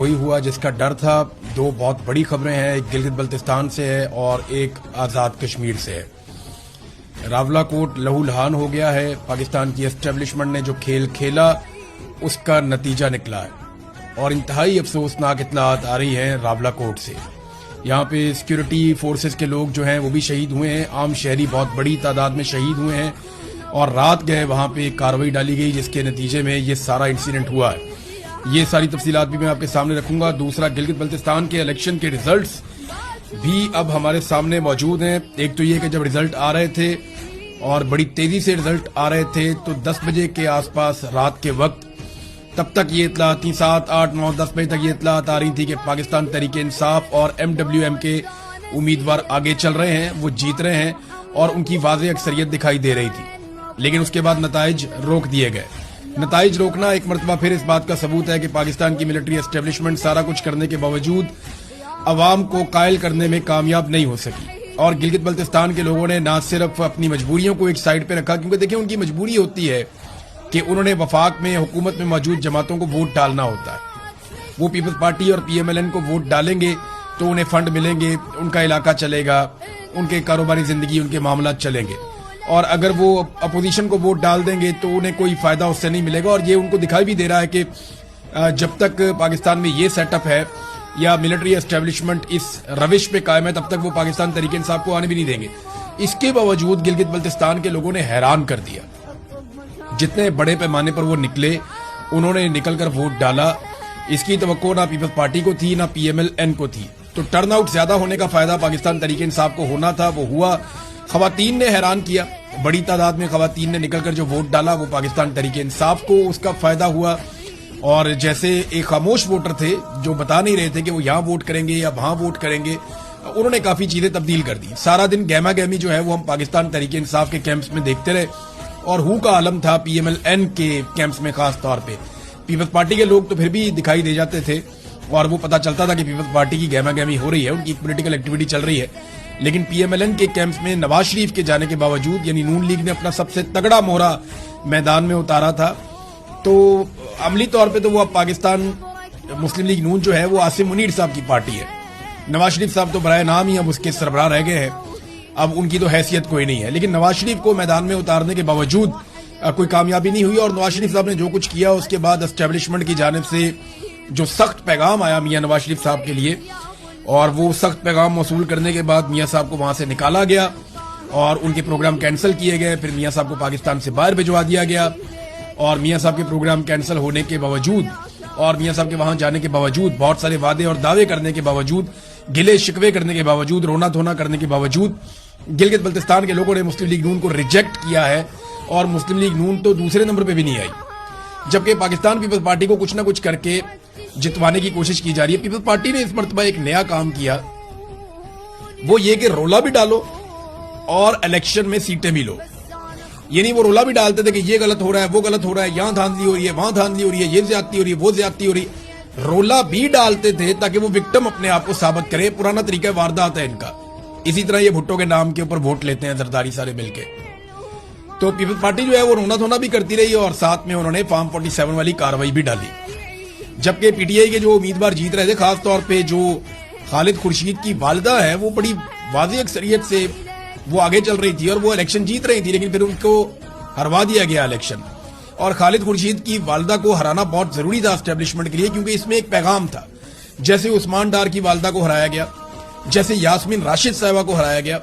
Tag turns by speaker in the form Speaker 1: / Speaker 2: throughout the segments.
Speaker 1: वही हुआ जिसका डर था। दो बहुत बड़ी खबरें हैं, एक गिलगित बल्तिस्तान से है और एक आज़ाद कश्मीर से है। रावलाकोट लहूलुहान हो गया है। पाकिस्तान की एस्टेब्लिशमेंट ने जो खेल खेला उसका नतीजा निकला है और इंतहाई अफसोसनाक इत्तलात आ रही हैं रावलाकोट से। यहाँ पे सिक्योरिटी फोर्सेस के लोग जो हैं वो भी शहीद हुए हैं, आम शहरी बहुत बड़ी तादाद में शहीद हुए हैं और रात गए वहाँ पे कार्रवाई डाली गई जिसके नतीजे में ये सारा इंसिडेंट हुआ है। ये सारी तफसीलात भी मैं आपके सामने रखूंगा। दूसरा, गिलगित बल्तिस्तान के इलेक्शन के रिजल्ट्स भी अब हमारे सामने मौजूद हैं। एक तो ये कि जब रिजल्ट आ रहे थे और बड़ी तेजी से रिजल्ट आ रहे थे तो 10 बजे के आसपास रात के वक्त तब तक ये इत्तलात थी, 7, 8, 9, 10 बजे तक ये इत्तलात आ रही थी कि पाकिस्तान तहरीक इंसाफ और MWM के उम्मीदवार आगे चल रहे हैं, वो जीत रहे हैं और उनकी वाज़ेह अक्सरियत दिखाई दे रही थी। लेकिन उसके बाद नताइज रोक दिए गए। नताइज रोकना एक मरतबा फिर इस बात का सबूत है कि पाकिस्तान की मिलिट्री एस्टेब्लिशमेंट सारा कुछ करने के बावजूद अवाम को कायल करने में कामयाब नहीं हो सकी। और गिलगित बल्तिस्तान के लोगों ने ना सिर्फ अपनी मजबूरियों को एक साइड पे रखा, क्योंकि देखिए उनकी मजबूरी होती है कि उन्होंने वफाक में हुकूमत में मौजूद जमातों को वोट डालना होता है। वो पीपल्स पार्टी और PMLN को वोट डालेंगे तो उन्हें फंड मिलेंगे, उनका इलाका चलेगा, उनके कारोबारी जिंदगी, उनके मामला चलेंगे। और अगर वो अपोजिशन को वोट डाल देंगे तो उन्हें कोई फायदा उससे नहीं मिलेगा। और ये उनको दिखाई भी दे रहा है कि जब तक पाकिस्तान में ये सेटअप है या मिलिट्री एस्टेब्लिशमेंट इस रविश पे कायम है तब तक वो पाकिस्तान तहरीक इंसाफ को आने भी नहीं देंगे। इसके बावजूद गिलगित बल्तिस्तान के लोगों ने हैरान कर दिया। जितने बड़े पैमाने पर वो निकले, उन्होंने निकलकर वोट डाला। इसकी तवक्को ना पीपल्स पार्टी को थी ना PMLN को थी। तो टर्नआउट ज्यादा होने का फायदा पाकिस्तान तहरीक इंसाफ को होना था, वो हुआ। खवातीन ने हैरान किया, बड़ी तादाद में खवातीन ने निकलकर जो वोट डाला वो पाकिस्तान तहरीक इंसाफ को उसका फायदा हुआ। और जैसे एक खामोश वोटर थे जो बता नहीं रहे थे कि वो यहाँ वोट करेंगे या वहां वोट करेंगे, उन्होंने काफी चीजें तब्दील कर दी। सारा दिन गहमा गहमी जो है वो हम पाकिस्तान तहरीक इंसाफ के कैंप्स में देखते रहे और हु का आलम था PMLN के कैंप्स में। खास तौर पे पीपल्स पार्टी के लोग तो फिर भी दिखाई दे जाते थे और वो पता चलता था कि पीपल्स पार्टी की गहमा गहमी हो रही है, उनकी पॉलिटिकल एक्टिविटी चल रही है। लेकिन PMLN के कैंप्स में नवाज शरीफ के जाने के बावजूद, यानी नून लीग ने अपना सबसे तगड़ा मोहरा मैदान में उतारा था, तो अमली तौर पे तो वो अब पाकिस्तान मुस्लिम लीग नून जो है वो आसिम मुनीर साहब की पार्टी है। नवाज शरीफ साहब तो बराए नाम ही अब उसके सरबराह रह गए हैं, अब उनकी तो हैसियत कोई नहीं है। लेकिन नवाज शरीफ को मैदान में उतारने के बावजूद कोई कामयाबी नहीं हुई और नवाज शरीफ साहब ने जो कुछ किया उसके बाद एस्टेब्लिशमेंट की जानिब से जो सख्त पैगाम आया मियां नवाज शरीफ साहब के लिए, और वो सख्त पैगाम मौसूल करने के बाद मियां साहब को वहां से निकाला गया और उनके प्रोग्राम कैंसिल किए गए। फिर मियां साहब को पाकिस्तान से बाहर भिजवा दिया गया और मियां साहब के प्रोग्राम कैंसिल होने के बावजूद और मियां साहब के वहां जाने के बावजूद, बहुत सारे वादे और दावे करने के बावजूद, गिले शिकवे करने के बावजूद, रोना धोना करने के बावजूद गिलगित बल्तिस्तान के लोगों ने मुस्लिम लीग नून को रिजेक्ट किया है और मुस्लिम लीग नून तो दूसरे नंबर पे भी नहीं आई। जबकि पाकिस्तान पीपल्स पार्टी को कुछ ना कुछ करके जितवाने की कोशिश की जा रही है। पीपल्स पार्टी ने इस मरतबा एक नया काम किया, वो ये कि रोला भी डालो और इलेक्शन में सीटें भी लो। यानी वो रोला भी डालते थे कि ये गलत हो रहा है, वो गलत हो रहा है, यहां धांधली हो रही है, वहां धांधली हो रही है, ये ज्यादती हो रही है, वो ज्यादती हो रही है। रोला भी डालते थे ताकि वो विक्टिम अपने आप को साबित करे। पुराना तरीका वारदात है इनका। इसी तरह ये भुट्टो के नाम के ऊपर वोट लेते हैं जरदारी सारे मिलके। तो पीपल्स पार्टी जो है वो रोना धोना भी करती रही और साथ में उन्होंने फार्म 47 वाली कार्रवाई भी डाली। जबकि PTI के जो उम्मीदवार जीत रहे थे, खास तौर पे जो खालिद खुर्शीद की वालिदा है, वो बड़ी वाज़ेह अक्सरियत से वो आगे चल रही थी और वो इलेक्शन जीत रही थी, लेकिन फिर उनको हरवा दिया गया इलेक्शन। और खालिद खुर्शीद की वालिदा को हराना बहुत जरूरी था एस्टेब्लिशमेंट के लिए, क्योंकि इसमें एक पैगाम था। जैसे उस्मान डार की वालिदा को हराया गया, जैसे यास्मीन राशिद साहिबा को हराया गया,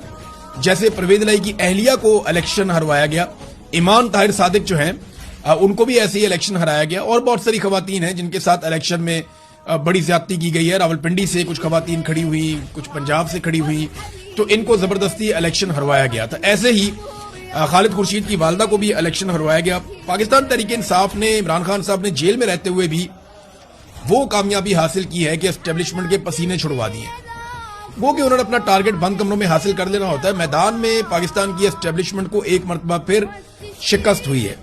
Speaker 1: जैसे परवेज इलाही की अहलिया को इलेक्शन हरवाया गया, ईमान ताहिर सादिक जो हैं उनको भी ऐसे ही इलेक्शन हराया गया। और बहुत सारी खवातीन हैं जिनके साथ इलेक्शन में बड़ी ज्यादती की गई है। रावलपिंडी से कुछ खवातीन खड़ी हुई, कुछ पंजाब से खड़ी हुई, तो इनको जबरदस्ती इलेक्शन हरवाया गया था। ऐसे ही खालिद खुर्शीद की वालिदा को भी इलेक्शन हरवाया गया। पाकिस्तान तहरीक इंसाफ ने, इमरान खान साहब ने जेल में रहते हुए भी वो कामयाबी हासिल की है कि एस्टेब्लिशमेंट के पसीने छुड़वा दिए। वो कि उन्होंने अपना टारगेट बंद कमरों में हासिल कर लेना होता है। मैदान में पाकिस्तान की एस्टेब्लिशमेंट को एक मरतबा फिर शिकस्त हुई है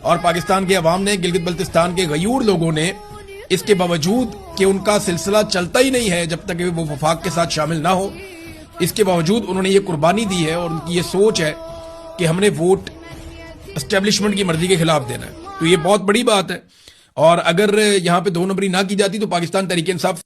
Speaker 1: और पाकिस्तान के अवाम ने, गिलगित बल्तिस्तान के गयूर लोगों ने, इसके बावजूद कि उनका सिलसिला चलता ही नहीं है जब तक वो वफाक के साथ शामिल ना हो, इसके बावजूद उन्होंने ये कुर्बानी दी है और उनकी ये सोच है कि हमने वोट एस्टेब्लिशमेंट की मर्जी के खिलाफ देना है। तो ये बहुत बड़ी बात है اور اگر یہاں پہ 2 نمبری نہ کی جاتی تو پاکستان تحریک انصاف